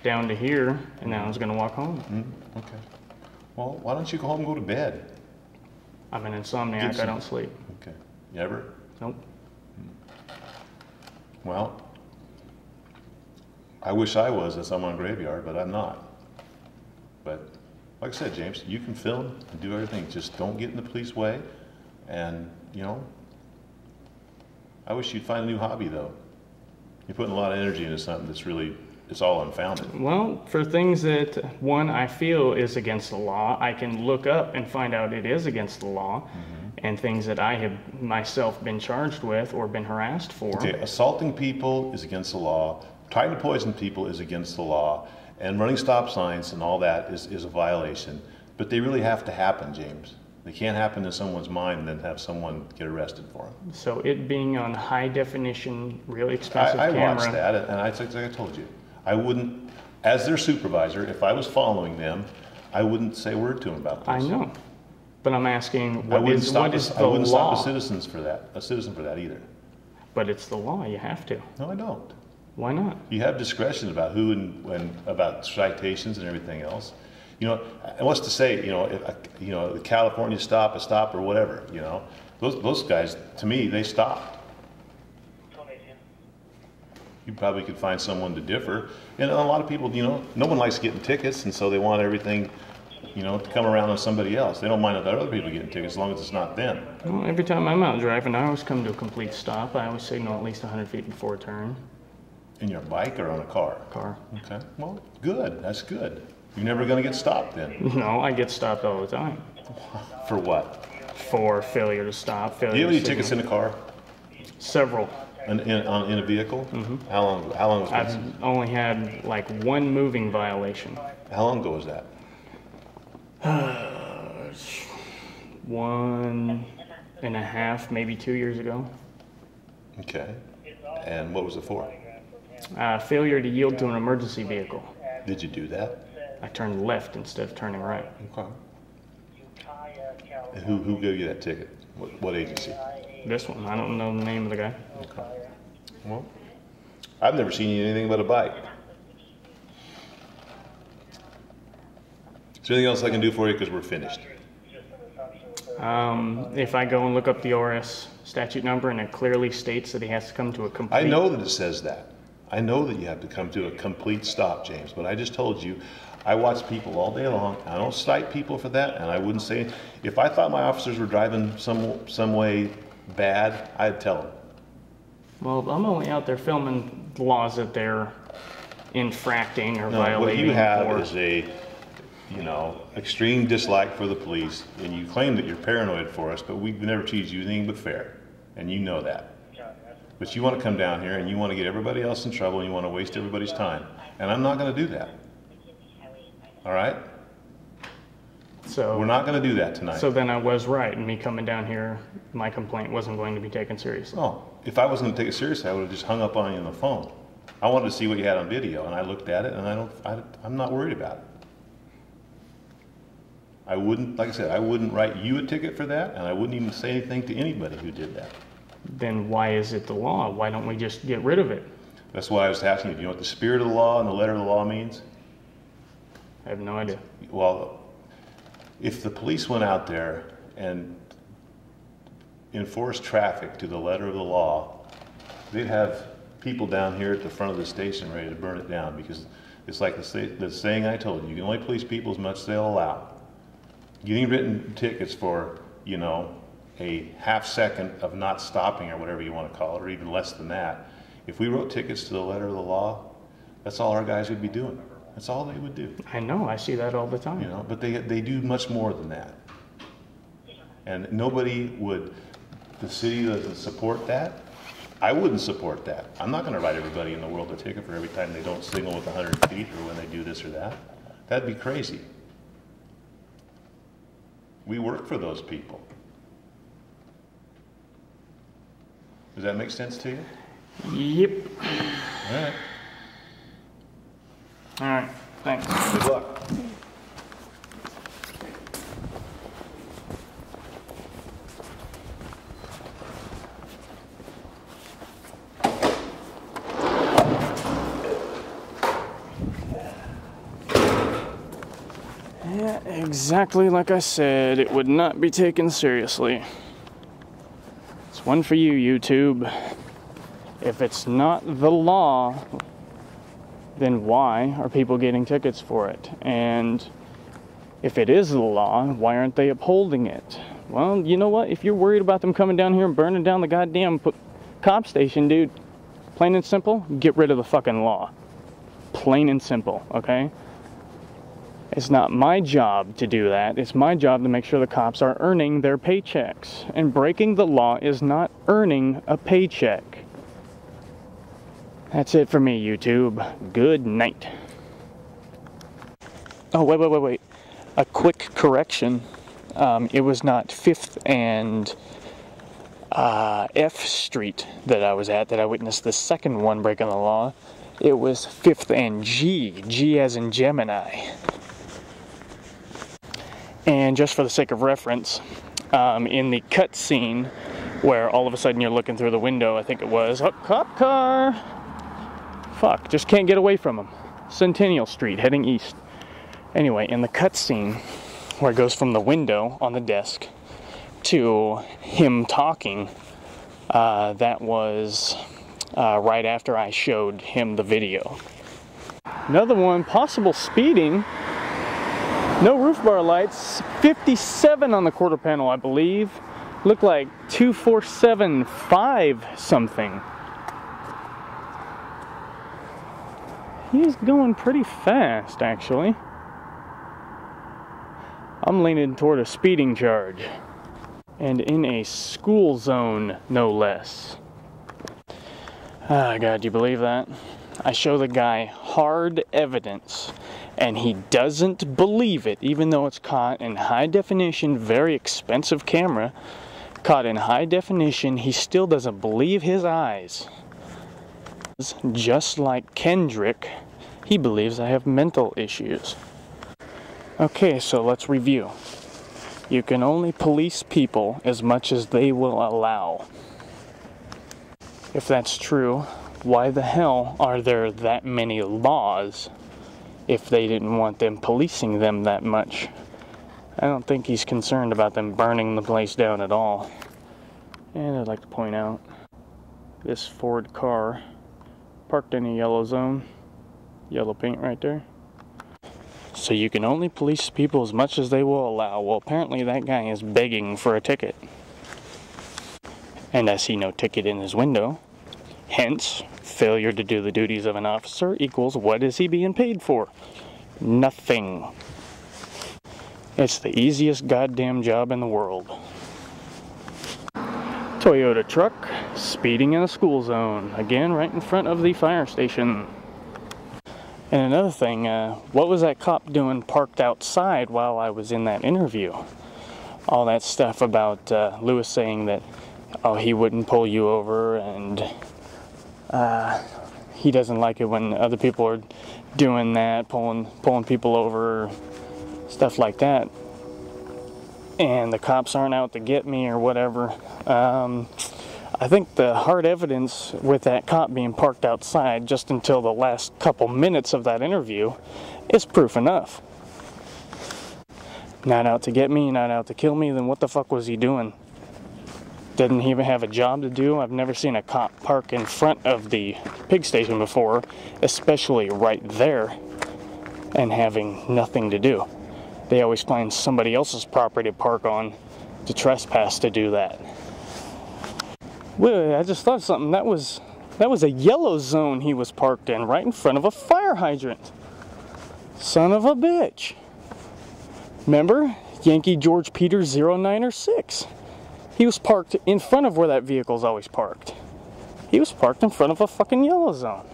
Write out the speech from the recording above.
down to here, and then I was going to walk home. Okay. Well, why don't you go home and go to bed? I'm an insomniac. I don't sleep. Okay. You ever? Nope. Well, I wish I was at someone graveyard, but I'm not. But like I said, James, you can film and do everything. Just don't get in the police way. And, you know, I wish you'd find a new hobby, though. You're putting a lot of energy into something that's really, it's all unfounded. Well, for things that, one, I feel is against the law, I can look up and find out it is against the law. And things that I have myself been charged with or been harassed for. Okay, assaulting people is against the law. Trying to poison people is against the law. And running stop signs and all that is a violation. But they really have to happen, James. They can't happen in someone's mind and then have someone get arrested for them. So it being on high definition, really expensive camera. I watched that, and like I told you, I wouldn't, as their supervisor, if I was following them, I wouldn't say a word to them about this. I know. But I'm asking, I wouldn't stop law? a citizen for that either. But it's the law. You have to. No, I don't. Why not? You have discretion about who and about citations and everything else. You know, and what's to say? You know, the California stop, a stop, or whatever. You know, those guys, to me, they stopped. You probably could find someone to differ, and a lot of people, you know, no one likes getting tickets, and so they want everything, you know, to come around on somebody else. They don't mind if other people getting tickets as long as it's not them. Well, every time I'm out driving, I always come to a complete stop. I always signal at least 100 feet before a turn. In your bike or on a car? Car. Okay, well, good, that's good. You're never gonna get stopped then? No, I get stopped all the time. For what? For failure to stop, failure Do you have to any tickets in the car? Several. In a vehicle? Mm-hmm. How long was that? I've only had like one moving violation. How long ago was that? 1.5, maybe 2 years ago. Okay. And what was it for? Failure to yield to an emergency vehicle. Did you do that? I turned left instead of turning right. Okay. And who gave you that ticket? What agency? This one. I don't know the name of the guy. Okay. Well, I've never seen you anything but a bike. Is there anything else I can do for you because we're finished? If I go and look up the ORS statute number and it clearly states that he has to come to a complete... I know that it says that. I know that you have to come to a complete stop, James, but I just told you, I watch people all day long. I don't cite people for that, and I wouldn't say, if I thought my officers were driving some way bad, I'd tell them. Well, I'm only out there filming laws that they're infracting or violating. What you have is a, you know, extreme dislike for the police, and you claim that you're paranoid for us, but we've never treated you anything but fair, and you know that. But you want to come down here and you want to get everybody else in trouble and you want to waste everybody's time, and I'm not going to do that. All right? So we're not going to do that tonight. So then I was right, and me coming down here, my complaint wasn't going to be taken seriously. Oh, if I wasn't going to take it seriously, I would have just hung up on you on the phone. I wanted to see what you had on video, and I looked at it, and I'm not worried about it. I wouldn't, like I said, I wouldn't write you a ticket for that, and I wouldn't even say anything to anybody who did that. Then why is it the law? Why don't we just get rid of it? That's why I was asking you. Do you know what the spirit of the law and the letter of the law means? I have no idea. Well, if the police went out there and enforced traffic to the letter of the law, they'd have people down here at the front of the station ready to burn it down, because it's like the saying I told you, you can only police people as much as they'll allow. Getting written tickets for, you know, a half second of not stopping or whatever you want to call it, or even less than that. If we wrote tickets to the letter of the law, that's all our guys would be doing. That's all they would do. I know, I see that all the time. You know, but they do much more than that. And nobody would, the city doesn't support that. I wouldn't support that. I'm not going to write everybody in the world a ticket for every time they don't signal with 100 feet or when they do this or that. That'd be crazy. We work for those people. Does that make sense to you? Yep. All right. All right, thanks. Good luck. Yeah, exactly like I said, it would not be taken seriously. It's one for you, YouTube. If it's not the law, then why are people getting tickets for it? And if it is the law, why aren't they upholding it? Well, you know what? If you're worried about them coming down here and burning down the goddamn cop station, dude, plain and simple, get rid of the fucking law. Plain and simple, okay? It's not my job to do that. It's my job to make sure the cops are earning their paychecks. And breaking the law is not earning a paycheck. That's it for me, YouTube. Good night. Oh, wait. A quick correction. It was not 5th and F Street that I was at that I witnessed the second one breaking the law. It was 5th and G as in Gemini. And just for the sake of reference, in the cut scene where all of a sudden you're looking through the window, I think it was, oh, cop car! Fuck, just can't get away from him. Centennial Street, heading east. Anyway, in the cut scene where it goes from the window on the desk to him talking, that was right after I showed him the video. Another one, possible speeding. No roof bar lights, 57 on the quarter panel, I believe. Looked like 2475 something. He's going pretty fast, actually. I'm leaning toward a speeding charge. And in a school zone, no less. Ah, God, do you believe that? I show the guy hard evidence, and he doesn't believe it, even though it's caught in high definition, very expensive camera. Caught in high definition, he still doesn't believe his eyes. Just like Kendrick, he believes I have mental issues. Okay, so let's review. You can only police people as much as they will allow. If that's true, why the hell are there that many laws if they didn't want them policing them that much? I don't think he's concerned about them burning the place down at all. And I'd like to point out, this Ford car parked in a yellow zone. Yellow paint right there. So you can only police people as much as they will allow. Well, apparently that guy is begging for a ticket. And I see no ticket in his window. Hence, failure to do the duties of an officer equals what is he being paid for? Nothing. It's the easiest goddamn job in the world. Toyota truck speeding in a school zone. Again, right in front of the fire station. And another thing, what was that cop doing parked outside while I was in that interview? All that stuff about Lewis saying that, oh, he wouldn't pull you over, and he doesn't like it when other people are doing that, pulling people over, stuff like that. And the cops aren't out to get me or whatever. I think the hard evidence with that cop being parked outside just until the last couple minutes of that interview is proof enough. Not out to get me, not out to kill me, then what the fuck was he doing? Didn't he even have a job to do? I've never seen a cop park in front of the pig station before, especially right there, and having nothing to do. They always find somebody else's property to park on to trespass to do that. Wait, I just thought of something. That was a yellow zone he was parked in, right in front of a fire hydrant. Son of a bitch. Remember? Yankee George Peters 0906. He was parked in front of where that vehicle's always parked. He was parked in front of a fucking yellow zone.